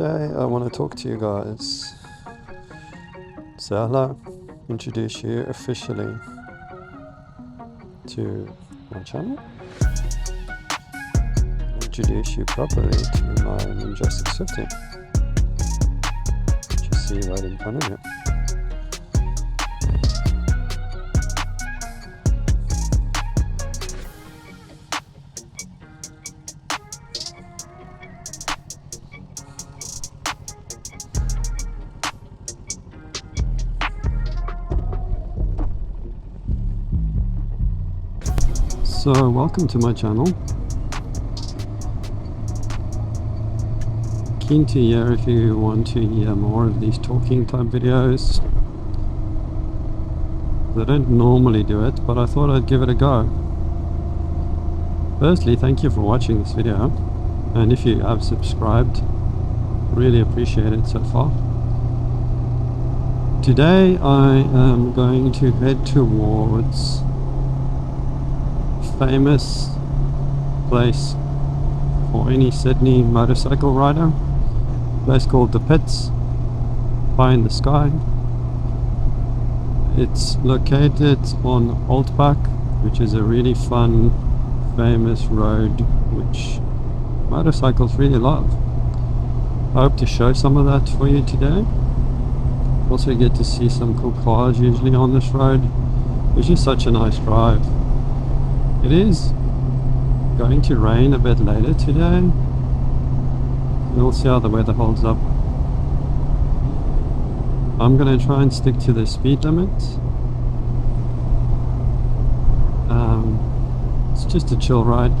Today I want to talk to you guys. Say hello, introduce you officially to my channel, introduce you properly to my Ninja 650, which you see right in front of you. So welcome to my channel. Keen to hear if you want to hear more of these talking type videos. I don't normally do it, but I thought I'd give it a go. Firstly, thank you for watching this video, and if you have subscribed, really appreciate it so far. Today I am going to head towards famous place for any Sydney motorcycle rider, a place called the Pits, high in the sky. It's located on Old Pac, which is a really fun, famous road which motorcycles really love. I hope to show some of that for you today. Also get to see some cool cars usually on this road, which is such a nice drive. It is going to rain a bit later today. We'll see how the weather holds up. I'm going to try and stick to the speed limit. It's just a chill ride.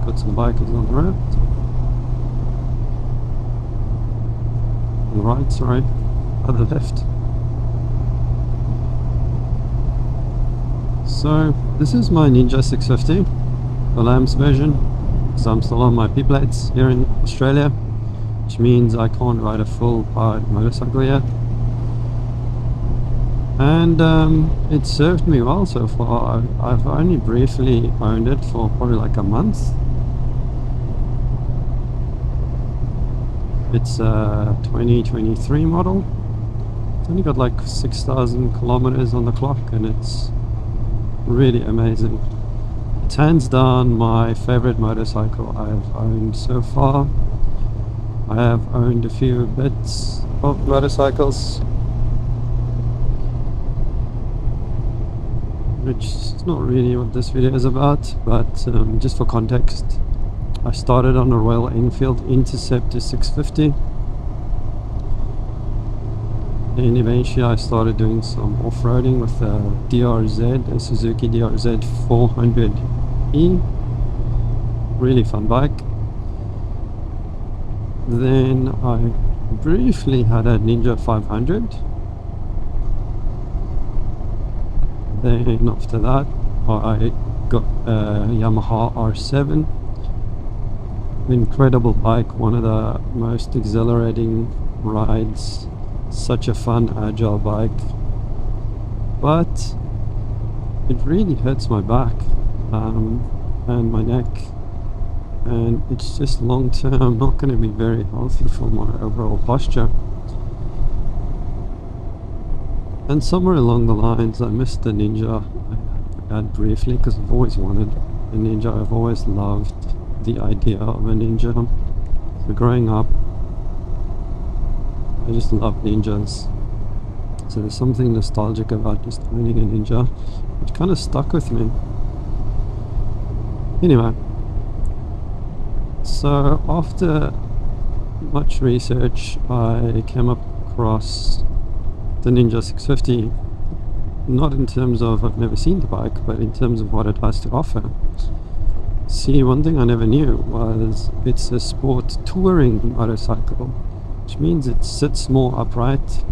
Got some bikers on the left. On the right, sorry. On the left. So this is my Ninja 650, the lamb's version, because I'm still on my P plates here in Australia, which means I can't ride a full powered motorcycle yet. And it served me well so far. I've only briefly owned it for probably like a month. It's a 2023 model. It's only got like 6,000 kilometers on the clock, and it's really amazing. It's hands down my favorite motorcycle I've owned so far. I have owned a few bits of motorcycles, which is not really what this video is about, but just for context, I started on a Royal Enfield Interceptor 650. And eventually I started doing some off-roading with a DRZ, a Suzuki DRZ 400E. Really fun bike. Then I briefly had a Ninja 500. Then after that I got a Yamaha R7. Incredible bike, one of the most exhilarating rides. Such a fun, agile bike, but it really hurts my back and my neck, and it's just long term not going to be very healthy for my overall posture. And somewhere along the lines I missed the Ninja. I had briefly, because I've always wanted a Ninja. I've always loved the idea of a Ninja. So growing up, I just love Ninjas, so there's something nostalgic about just owning a Ninja, which kind of stuck with me. Anyway, so after much research I came across the Ninja 650, not in terms of I've never seen the bike, but in terms of what it has to offer. See, one thing I never knew was it's a sport touring motorcycle, which means it sits more upright.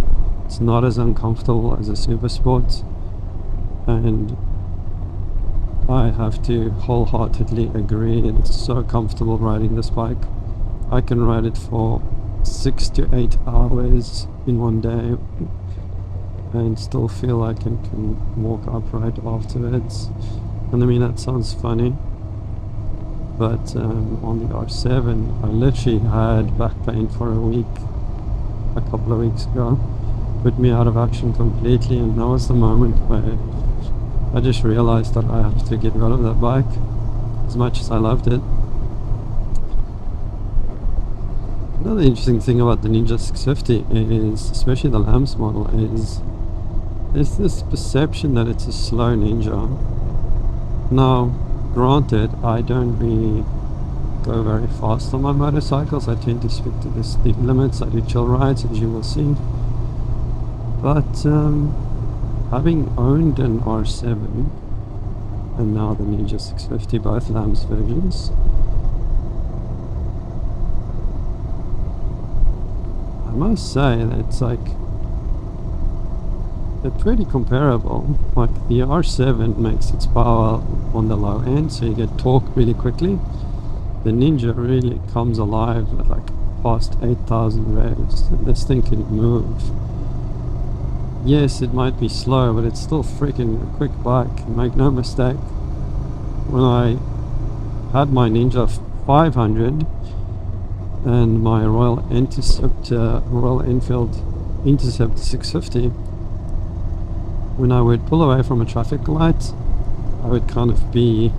It's not as uncomfortable as a super sport, and I have to wholeheartedly agree. It's so comfortable riding this bike. I can ride it for 6 to 8 hours in one day and still feel like I can walk upright afterwards. And I mean, that sounds funny, But on the R7 I literally had back pain for a week a couple of weeks ago. Put me out of action completely, and that was the moment where I just realized that I have to get rid of that bike, as much as I loved it. Another interesting thing about the Ninja 650 is, especially the Lambs model, is there's this perception that it's a slow Ninja. Now, granted, I don't really go very fast on my motorcycles. I tend to stick to the speed limits. I do chill rides, as you will see. But having owned an R7 and now the Ninja 650, both Lambs versions, I must say that it's like they're pretty comparable. Like the R7 makes its power on the low end, so you get torque really quickly. The Ninja really comes alive at like past 8,000 revs, and this thing can move. Yes, it might be slow, but it's still freaking a quick bike. Make no mistake. When I had my Ninja 500 and my Royal Enfield Interceptor 650, when I would pull away from a traffic light, I would kind of be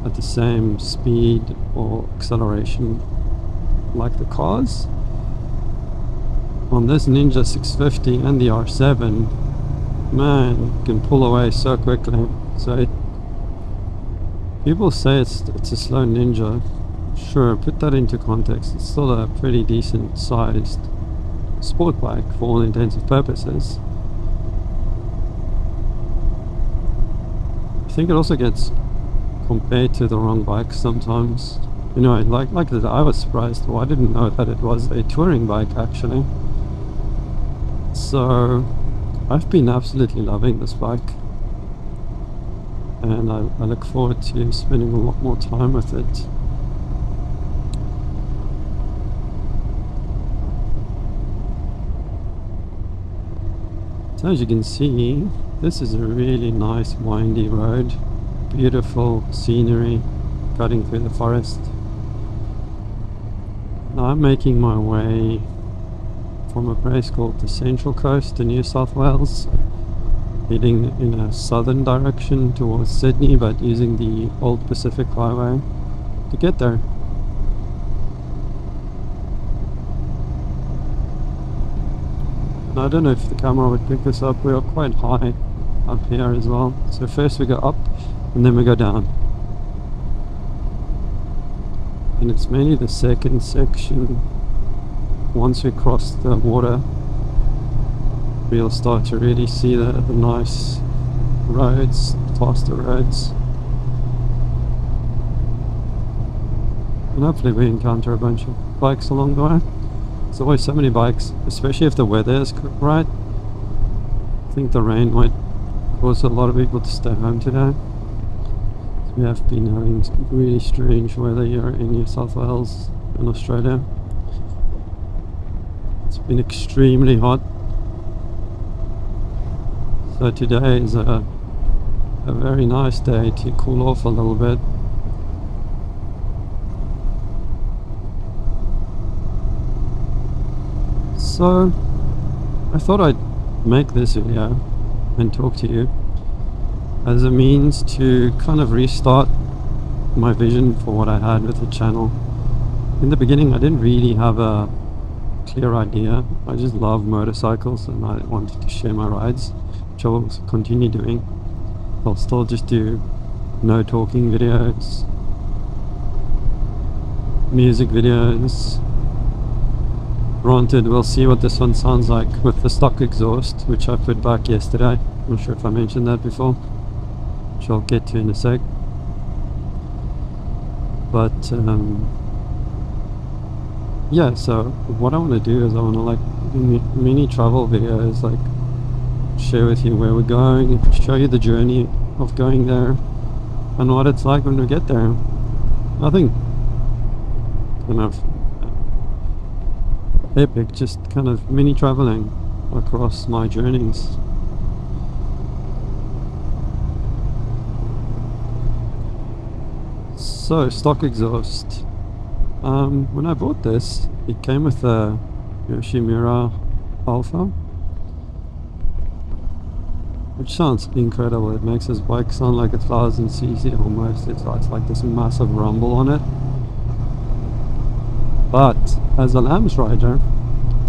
at the same speed or acceleration like the cars. On this Ninja 650 and the R7, man, you can pull away so quickly. So people say it's a slow Ninja. Sure, put that into context. It's still a pretty decent sized sport bike for all intents and purposes. I think it also gets compared to the wrong bikes sometimes. You know, like that, I was surprised. Well, I didn't know that it was a touring bike actually. So I've been absolutely loving this bike, and I look forward to spending a lot more time with it. So as you can see, this is a really nice windy road, beautiful scenery cutting through the forest. Now I'm making my way from a place called the Central Coast in New South Wales, heading in a southern direction towards Sydney, but using the Old Pacific Highway to get there. Now, I don't know if the camera would pick this up. We are quite high up here as well. So first we go up and then we go down. And it's mainly the second section. Once we cross the water, we'll start to really see the nice roads, faster roads. And hopefully we encounter a bunch of bikes along the way. There's always so many bikes, especially if the weather is right. I think the rain might cause a lot of people to stay home today. We have been having some really strange weather here in New South Wales in Australia. It's been extremely hot. So today is a very nice day to cool off a little bit. So I thought I'd make this video and talk to you as a means to kind of restart my vision for what I had with the channel. In the beginning I didn't really have a clear idea. I just love motorcycles and I wanted to share my rides, which I will continue doing. I'll still just do no talking videos, music videos. Granted, we'll see what this one sounds like with the stock exhaust, which I put back yesterday. I'm not sure if I mentioned that before, which I'll get to in a sec. But yeah, so what I want to do is I want to like mini travel videos, like share with you where we're going, show you the journey of going there and what it's like when we get there. I think kind of epic, just kind of mini traveling across my journeys. So, stock exhaust. When I bought this, it came with a Yoshimura Alpha, which sounds incredible. It makes this bike sound like 1000cc almost. It's like this massive rumble on it. But as a lambs rider,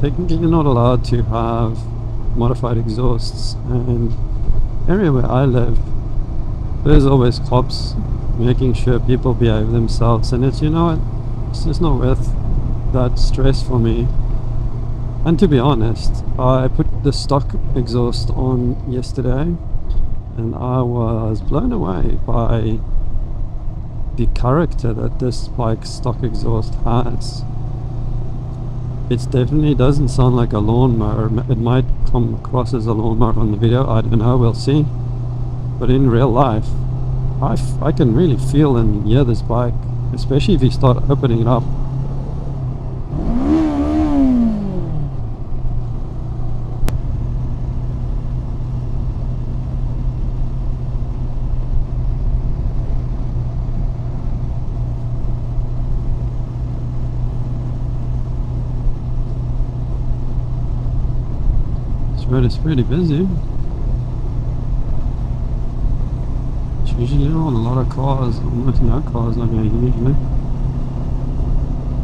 technically you're not allowed to have modified exhausts, and area where I live, there's always cops making sure people behave themselves, and it's, it's just not worth that stress for me. And to be honest, I put the stock exhaust on yesterday and I was blown away by the character that this bike's stock exhaust has. It definitely doesn't sound like a lawnmower. It might come across as a lawnmower on the video, I don't know, we'll see. But in real life, I can really feel and hear this bike, especially if you start opening it up. It's pretty busy. It's usually not a lot of cars, almost no cars like usually.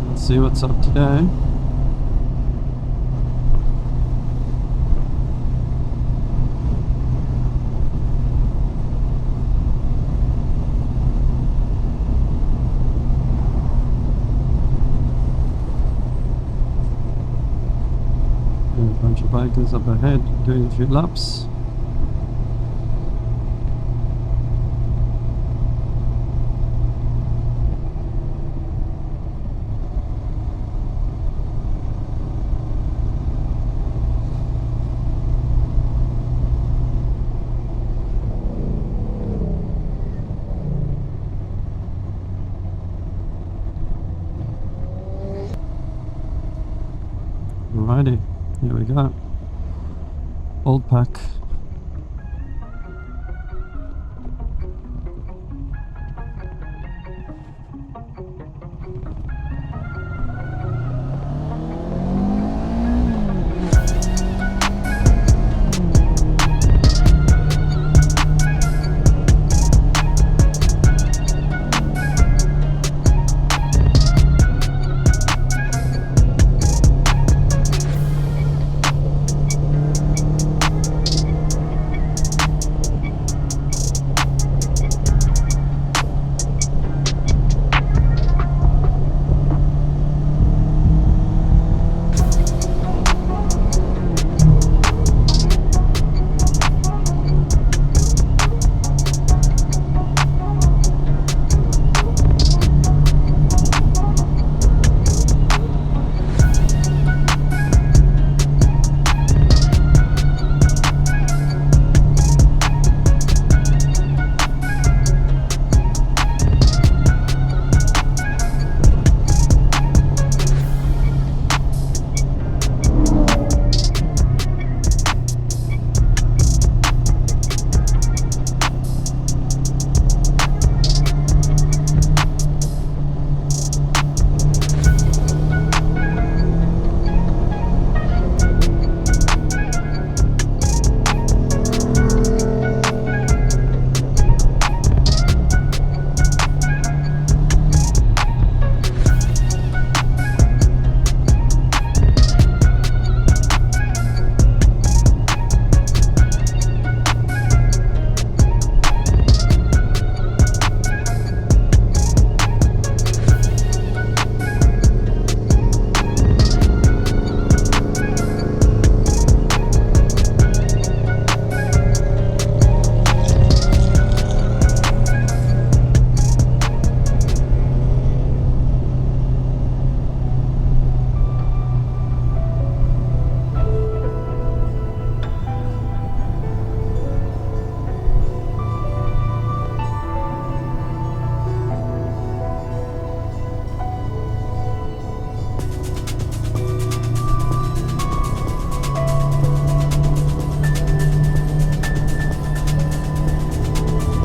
Let's see what's up today. A bunch of bikers up ahead doing a few laps. Alrighty, here we go. Old Pac.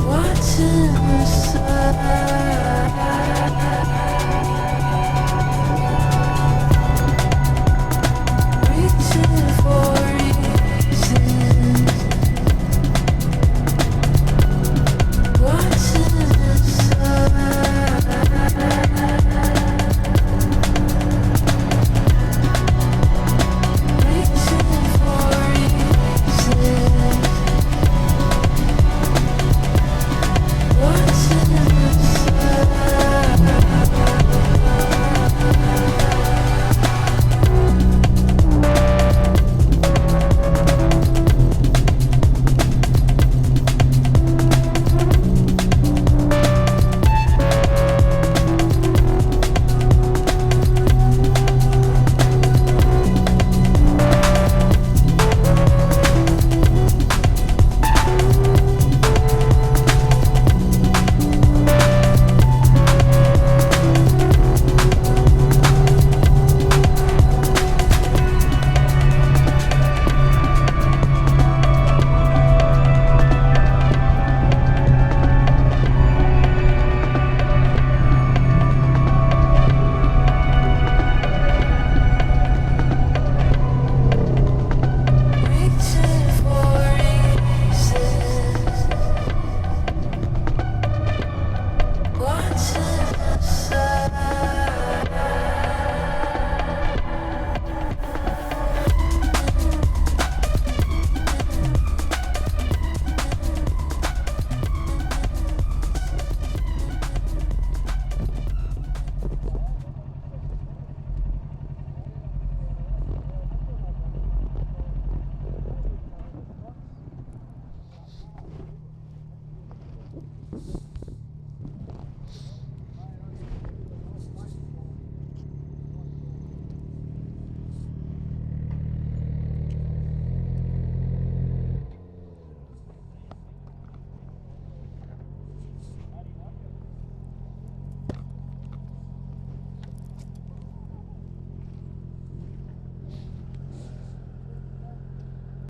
What's in the sun?